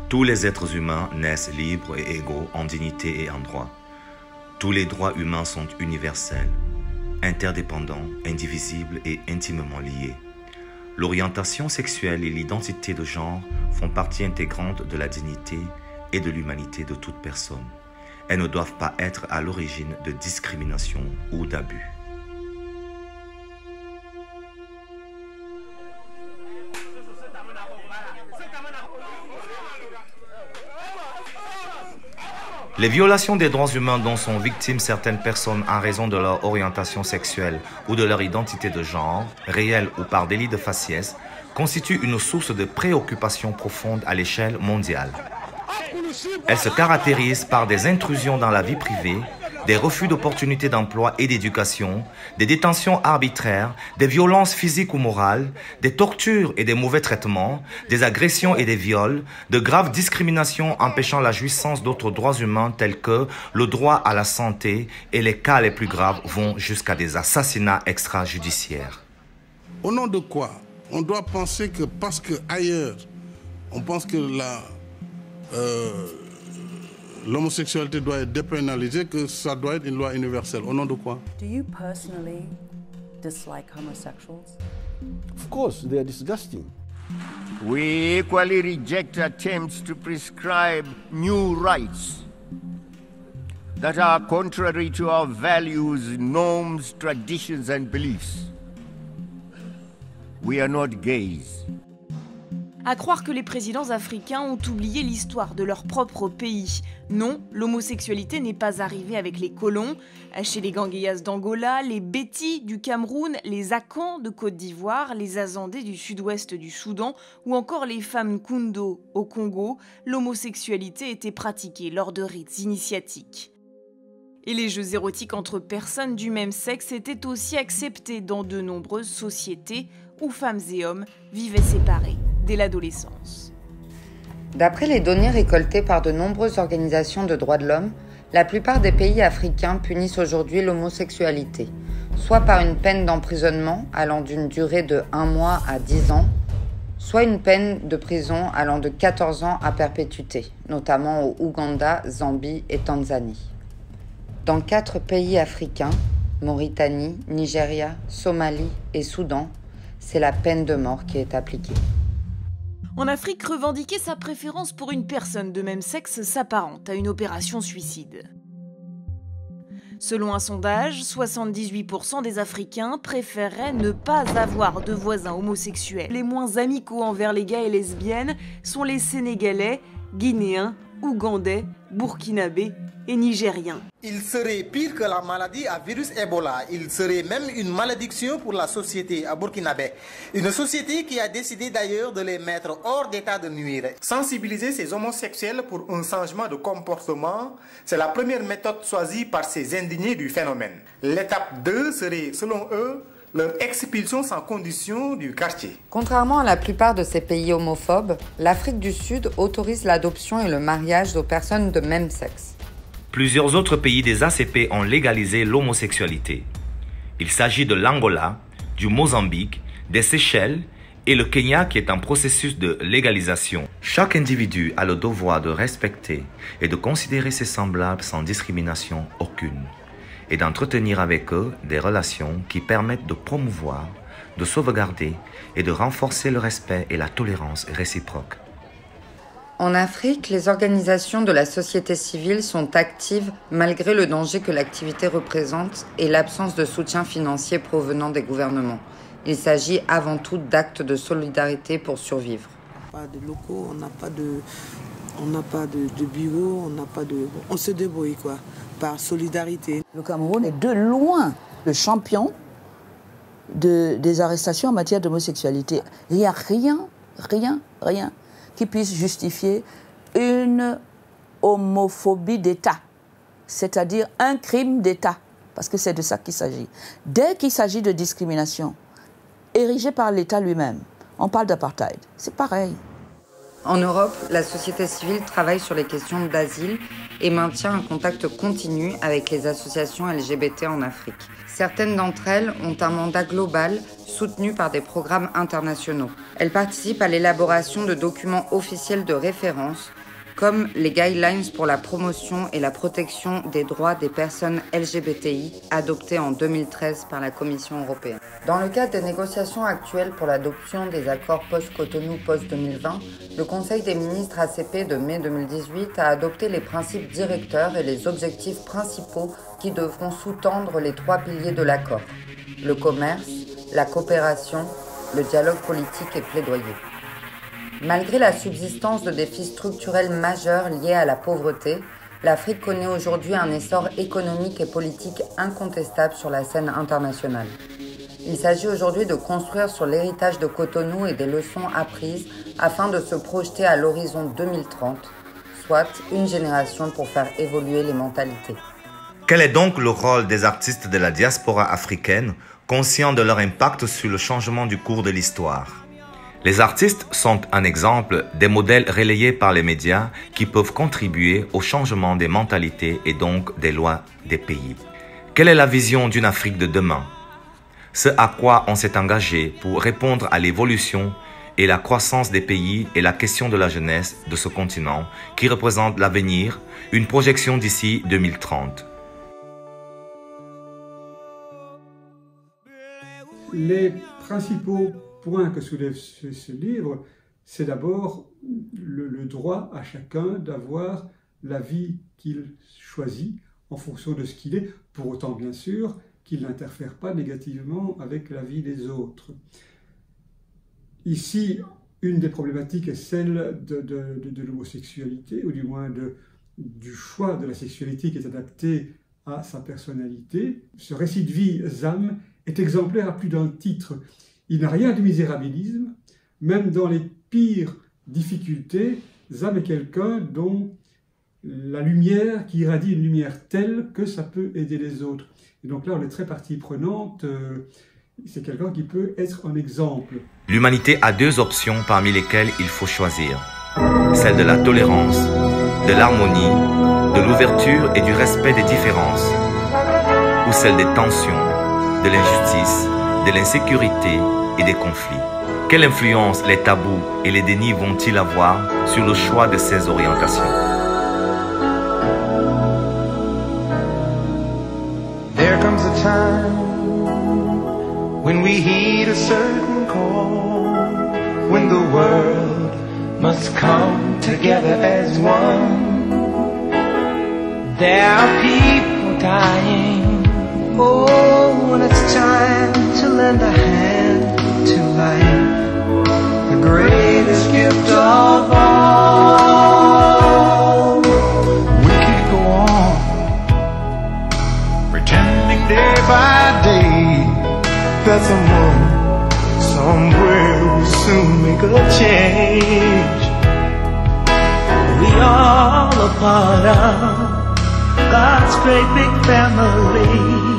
Tous les êtres humains naissent libres et égaux en dignité et en droit. Tous les droits humains sont universels, interdépendants, indivisibles et intimement liés. L'orientation sexuelle et l'identité de genre font partie intégrante de la dignité et de l'humanité de toute personne. Elles ne doivent pas être à l'origine de discrimination ou d'abus. Les violations des droits humains dont sont victimes certaines personnes en raison de leur orientation sexuelle ou de leur identité de genre, réelle ou par délit de faciès, constituent une source de préoccupation profonde à l'échelle mondiale. Elles se caractérisent par des intrusions dans la vie privée, des refus d'opportunités d'emploi et d'éducation, des détentions arbitraires, des violences physiques ou morales, des tortures et des mauvais traitements, des agressions et des viols, de graves discriminations empêchant la jouissance d'autres droits humains tels que le droit à la santé et les cas les plus graves vont jusqu'à des assassinats extrajudiciaires. Au nom de quoi on doit penser que parce qu'ailleurs, on pense que l'homosexualité doit être dépénalisée, que ça doit être une loi universelle. Au nom de quoi? Do you personally dislike homosexuals? Of course, they are disgusting. We equally reject attempts to prescribe new rights that are contrary to our values, norms, traditions, and beliefs. We are not gays. À croire que les présidents africains ont oublié l'histoire de leur propre pays. Non, l'homosexualité n'est pas arrivée avec les colons. Chez les Gangayas d'Angola, les Bétis du Cameroun, les Akans de Côte d'Ivoire, les Azandais du sud-ouest du Soudan ou encore les femmes Kundo au Congo, l'homosexualité était pratiquée lors de rites initiatiques. Et les jeux érotiques entre personnes du même sexe étaient aussi acceptés dans de nombreuses sociétés où femmes et hommes vivaient séparés dès l'adolescence. D'après les données récoltées par de nombreuses organisations de droits de l'homme, la plupart des pays africains punissent aujourd'hui l'homosexualité, soit par une peine d'emprisonnement allant d'une durée de 1 mois à 10 ans, soit une peine de prison allant de 14 ans à perpétuité, notamment au Ouganda, Zambie et Tanzanie. Dans 4 pays africains, Mauritanie, Nigeria, Somalie et Soudan, c'est la peine de mort qui est appliquée. En Afrique, revendiquer sa préférence pour une personne de même sexe s'apparente à une opération suicide. Selon un sondage, 78% des Africains préféreraient ne pas avoir de voisins homosexuels. Les moins amicaux envers les gays et lesbiennes sont les Sénégalais, Guinéens, Ougandais, Burkinabés et Nigériens. Il serait pire que la maladie à virus Ebola. Il serait même une malédiction pour la société à Burkinabé. Une société qui a décidé d'ailleurs de les mettre hors d'état de nuire. Sensibiliser ces homosexuels pour un changement de comportement, c'est la première méthode choisie par ces indignés du phénomène. L'étape 2 serait, selon eux, leur expulsion sans condition du quartier. Contrairement à la plupart de ces pays homophobes, l'Afrique du Sud autorise l'adoption et le mariage aux personnes de même sexe. Plusieurs autres pays des ACP ont légalisé l'homosexualité. Il s'agit de l'Angola, du Mozambique, des Seychelles et le Kenya qui est en processus de légalisation. Chaque individu a le devoir de respecter et de considérer ses semblables sans discrimination aucune et d'entretenir avec eux des relations qui permettent de promouvoir, de sauvegarder et de renforcer le respect et la tolérance réciproque. En Afrique, les organisations de la société civile sont actives malgré le danger que l'activité représente et l'absence de soutien financier provenant des gouvernements. Il s'agit avant tout d'actes de solidarité pour survivre. On n'a pas de locaux, on n'a pas de bureaux, on se débrouille quoi, par solidarité. Le Cameroun est de loin le champion des arrestations en matière d'homosexualité. Il n'y a rien qui puisse justifier une homophobie d'État, c'est-à-dire un crime d'État, parce que c'est de ça qu'il s'agit. Dès qu'il s'agit de discrimination érigée par l'État lui-même, on parle d'apartheid, c'est pareil. En Europe, la société civile travaille sur les questions d'asile et maintient un contact continu avec les associations LGBT en Afrique. Certaines d'entre elles ont un mandat global soutenu par des programmes internationaux. Elles participent à l'élaboration de documents officiels de référence comme les Guidelines pour la promotion et la protection des droits des personnes LGBTI, adoptées en 2013 par la Commission européenne. Dans le cadre des négociations actuelles pour l'adoption des accords post-Cotonou post-2020, le Conseil des ministres ACP de mai 2018 a adopté les principes directeurs et les objectifs principaux qui devront sous-tendre les 3 piliers de l'accord: le commerce, la coopération, le dialogue politique et plaidoyer. Malgré la subsistance de défis structurels majeurs liés à la pauvreté, l'Afrique connaît aujourd'hui un essor économique et politique incontestable sur la scène internationale. Il s'agit aujourd'hui de construire sur l'héritage de Cotonou et des leçons apprises afin de se projeter à l'horizon 2030, soit une génération pour faire évoluer les mentalités. Quel est donc le rôle des artistes de la diaspora africaine, conscients de leur impact sur le changement du cours de l'histoire? Les artistes sont un exemple des modèles relayés par les médias qui peuvent contribuer au changement des mentalités et donc des lois des pays. Quelle est la vision d'une Afrique de demain? Ce à quoi on s'est engagé pour répondre à l'évolution et la croissance des pays et la question de la jeunesse de ce continent qui représente l'avenir, une projection d'ici 2030. Les principaux points que soulève ce livre, c'est d'abord le droit à chacun d'avoir la vie qu'il choisit en fonction de ce qu'il est, pour autant bien sûr qu'il n'interfère pas négativement avec la vie des autres. Ici, une des problématiques est celle de l'homosexualité, ou du moins du choix de la sexualité qui est adapté à sa personnalité. Ce récit de vie, Zam, est exemplaire à plus d'un titre. Il n'a rien de misérabilisme, même dans les pires difficultés, Zam est quelqu'un dont la lumière, qui irradie une lumière telle que ça peut aider les autres. Et donc là, on est très partie prenante, c'est quelqu'un qui peut être un exemple. L'humanité a 2 options parmi lesquelles il faut choisir. Celle de la tolérance, de l'harmonie, de l'ouverture et du respect des différences, ou celle des tensions, de l'injustice, de l'insécurité et des conflits. Quelle influence les tabous et les dénis vont-ils avoir sur le choix de ces orientations? There comes a time when we heed a certain call, when the world must come together as one. There are people dying. Oh, when it's time to lend a hand to life, the greatest gift of all. We can't go on pretending day by day that someone somewhere will soon make a change. We all a part of God's great big family.